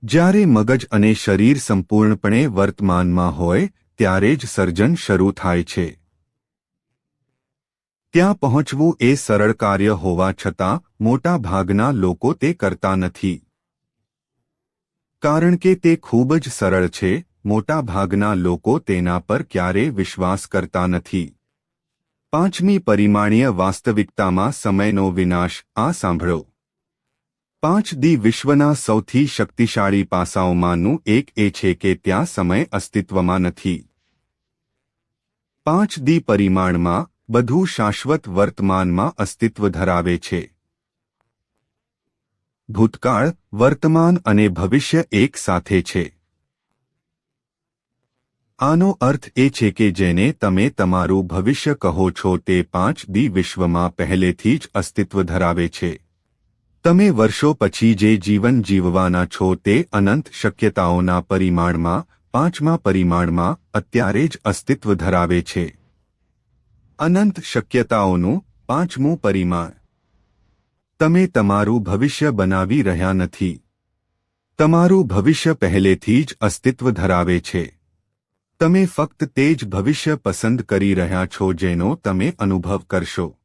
જ્યારે મગજ અને શરીર સંપૂર્ણપણે વર્તમાનમાં હોય ત્યારે જ સર્જન શરૂ થાય છે. ત્યાં પહોંચવું એ સરળ કાર્ય હોવા છતાં મોટા ભાગના લોકો તે કરતા નથી. કારણ કે તે ખૂબ જ સરળ છે, મોટા ભાગના લોકો તેના પર ક્યારેય વિશ્વાસ કરતા નથી. પાંચમી પરિમાણીય વાસ્તવિકતામાં સમયનો વિનાશ. આ સાંભળો. 5D વિશ્વના સૌથી શક્તિશાળી પાસાઓમાંનું એક એ છે કે ત્યાં સમય અસ્તિત્વમાં નથી. 5D પરિમાણમાં બધું શાશ્વત વર્તમાનમાં અસ્તિત્વ ધરાવે છે. ભૂતકાળ, વર્તમાન અને ભવિષ્ય એક સાથે છે. આનો અર્થ એ છે કે જેને તમે તમારું ભવિષ્ય કહો છો તે 5D વિશ્વમાં પહેલેથી જ અસ્તિત્વ ધરાવે છે. તમે વર્ષો પછી જે જીવન જીવવાના છો તે અનંત શક્યતાઓના પરિમાણમાં, પાંચમા પરિમાણમાં અત્યારે જ અસ્તિત્વ ધરાવે છે. અનંત શક્યતાઓનું પાંચમું પરિમાણ. તમે તમારું ભવિષ્ય બનાવી રહ્યા નથી. તમારું ભવિષ્ય પહેલેથી જ અસ્તિત્વ ધરાવે છે. તમે ફક્ત તે જ ભવિષ્ય પસંદ કરી રહ્યા છો જેનો તમે અનુભવ કરશો.